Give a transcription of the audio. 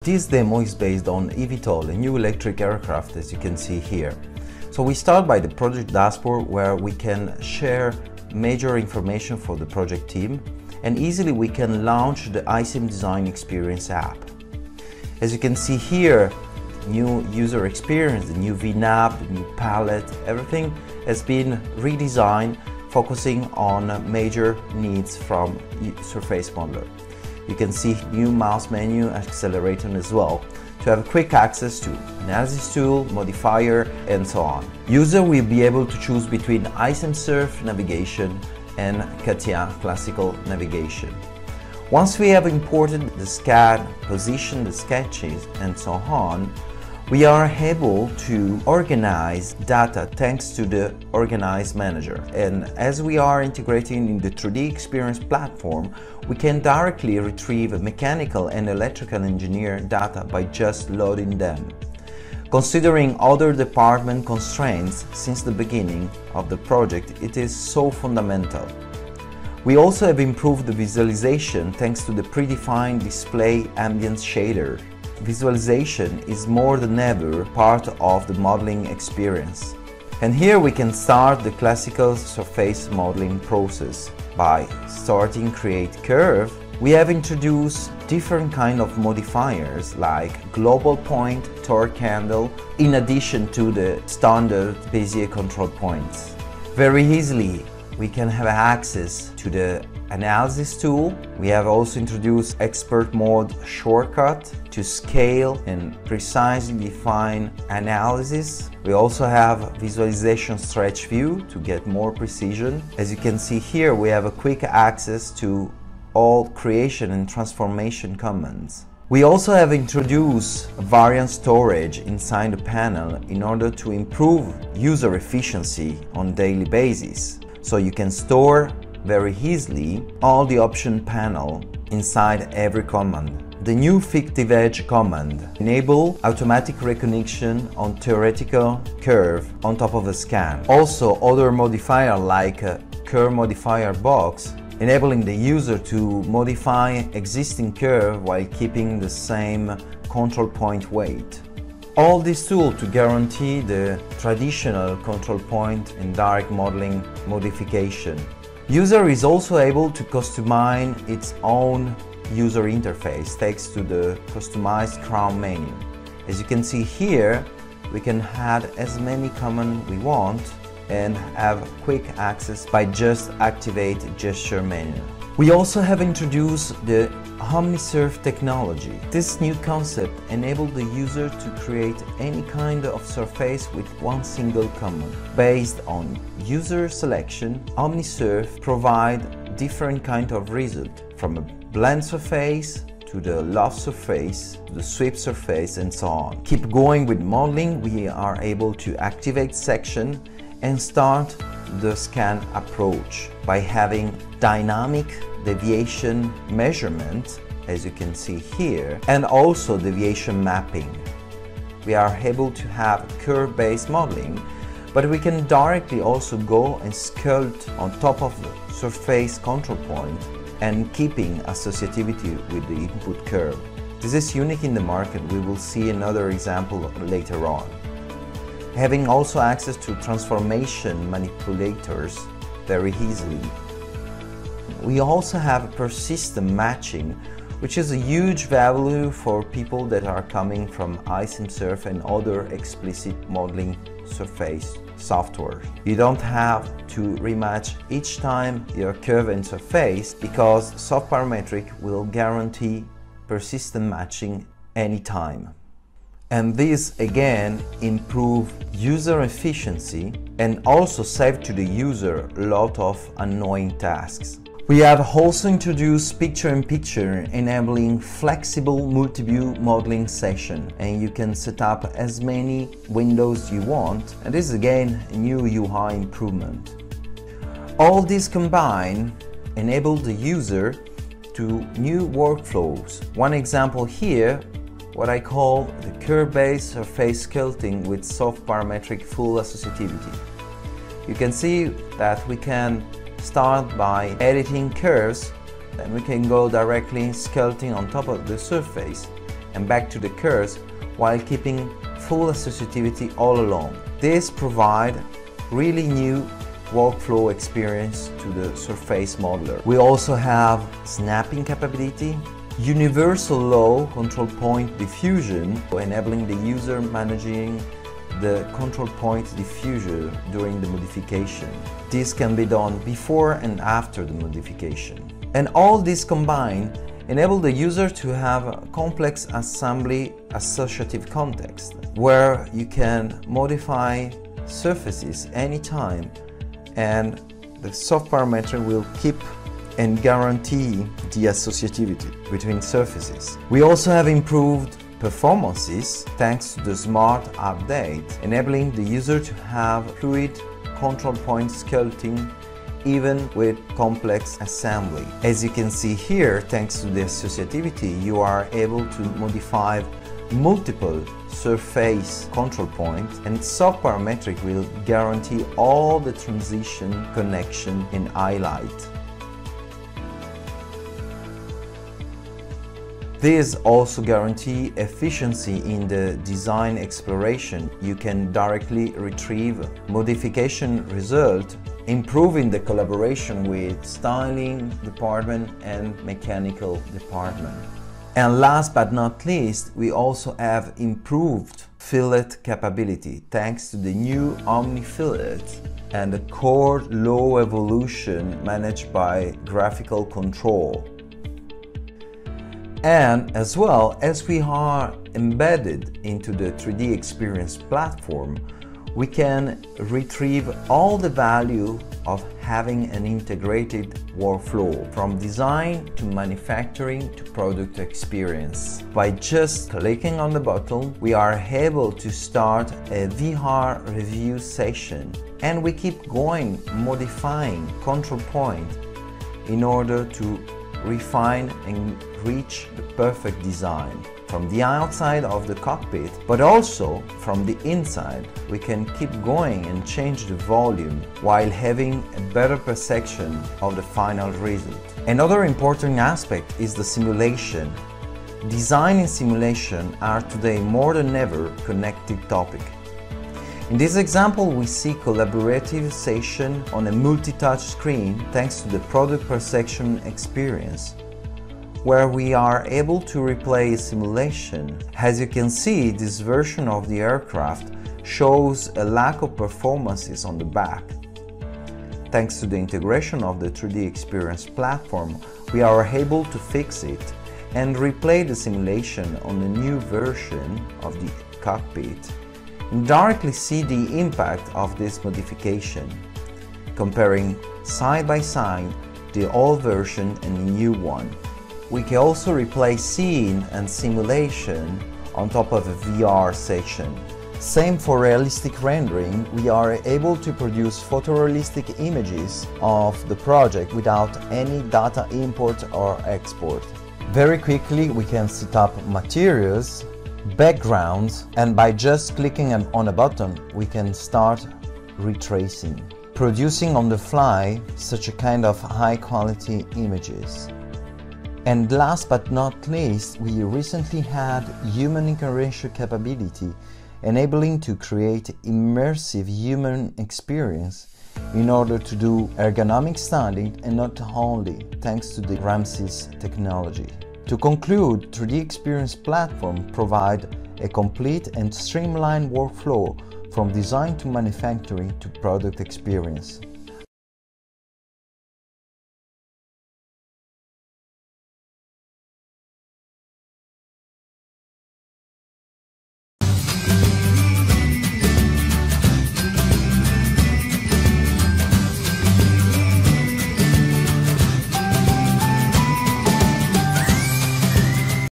This demo is based on eVTOL, a new electric aircraft, as you can see here. So we start by the project dashboard, where we can share major information for the project team, and easily we can launch the iCIM Design Experience app. As you can see here, new user experience, the new VNAV, the new palette, everything has been redesigned, focusing on major needs from Surface Modeler. You can see new mouse menu, accelerator as well, to have quick access to analysis tool, modifier, and so on. User will be able to choose between iCIM Surf navigation and CATIA classical navigation. Once we have imported the SCAD, position the sketches, and so on, we are able to organize data thanks to the Organize Manager. And as we are integrating in the 3D Experience platform, we can directly retrieve mechanical and electrical engineer data by just loading them. Considering other department constraints since the beginning of the project, it is so fundamental. We also have improved the visualization thanks to the predefined display ambience shader. Visualization is more than ever part of the modeling experience. And here we can start the classical surface modeling process. By starting Create Curve, we have introduced different kind of modifiers like global point, torque handle, in addition to the standard Bezier control points. Very easily we can have access to the analysis tool. We have also introduced expert mode shortcut to scale and precisely define analysis. We also have visualization stretch view to get more precision. As you can see here, we have a quick access to all creation and transformation commands. We also have introduced variant storage inside the panel in order to improve user efficiency on daily basis. So you can store very easily all the option panel inside every command. The new Fictive Edge command enable automatic recognition on theoretical curve on top of a scan. Also other modifier like a curve modifier box, enabling the user to modify existing curve while keeping the same control point weight. All these tools to guarantee the traditional control point and direct modeling modification. User is also able to customize its own user interface thanks to the customized crown menu. As you can see here, we can add as many commands we want and have quick access by just activate gesture menu. We also have introduced the OmniSurf technology. This new concept enables the user to create any kind of surface with one single command. Based on user selection, OmniSurf provides different kind of result, from a blend surface to the loft surface, the sweep surface, and so on. Keep going with modeling, we are able to activate section and start the scan approach by having dynamic deviation measurement, as you can see here, and also deviation mapping. We are able to have curve-based modeling, but we can directly also go and sculpt on top of the surface control point and keeping associativity with the input curve. This is unique in the market. We will see another example later on. Having also access to transformation manipulators very easily. We also have persistent matching, which is a huge value for people that are coming from iCIM Surf and other explicit modeling surface software. You don't have to rematch each time your curve and surface, because soft parametric will guarantee persistent matching anytime. And this again improve user efficiency and also save to the user a lot of annoying tasks. We have also introduced picture-in-picture, enabling flexible multi-view modeling session, and you can set up as many windows you want, and this is again a new UI improvement. All these combined enable the user to new workflows. One example here, what I call the curve-based surface sculpting with soft parametric full associativity. You can see that we can start by editing curves, then we can go directly sculpting on top of the surface, and back to the curves while keeping full associativity all along. This provides really new workflow experience to the surface modeler. We also have snapping capability, universal low control point diffusion, enabling the user managing the control point diffusion during the modification. This can be done before and after the modification. And all this combined enable the user to have a complex assembly associative context where you can modify surfaces anytime and the soft parameter will keep and guarantee the associativity between surfaces. We also have improved performances thanks to the smart update, enabling the user to have fluid control point sculpting even with complex assembly. As you can see here, thanks to the associativity, you are able to modify multiple surface control points, and soft parametric will guarantee all the transition, connection and highlight. These also guarantee efficiency in the design exploration. You can directly retrieve modification result, improving the collaboration with styling department and mechanical department. And last but not least, we also have improved fillet capability thanks to the new Omni fillet and the core low evolution managed by graphical control. And as well as we are embedded into the 3D Experience platform, we can retrieve all the value of having an integrated workflow from design to manufacturing to product experience. By just clicking on the button, we are able to start a VR review session, and we keep going modifying control point in order to refine and reach the perfect design. From the outside of the cockpit, but also from the inside, we can keep going and change the volume while having a better perception of the final result. Another important aspect is the simulation. Design and simulation are today more than ever connected topic. In this example, we see collaborative session on a multi-touch screen thanks to the product perception experience, where we are able to replay a simulation. As you can see, this version of the aircraft shows a lack of performances on the back. Thanks to the integration of the 3D Experience platform, we are able to fix it and replay the simulation on the new version of the cockpit and directly see the impact of this modification, comparing side by side the old version and the new one. We can also replay scene and simulation on top of a VR session. Same for realistic rendering, we are able to produce photorealistic images of the project without any data import or export. Very quickly we can set up materials, backgrounds, and by just clicking on a button we can start retracing, producing on the fly such a kind of high quality images. And last but not least, we recently had human incarnation capability, enabling to create immersive human experience in order to do ergonomic styling, and not only thanks to the Ramsys technology. To conclude, 3D Experience platform provide a complete and streamlined workflow from design to manufacturing to product experience.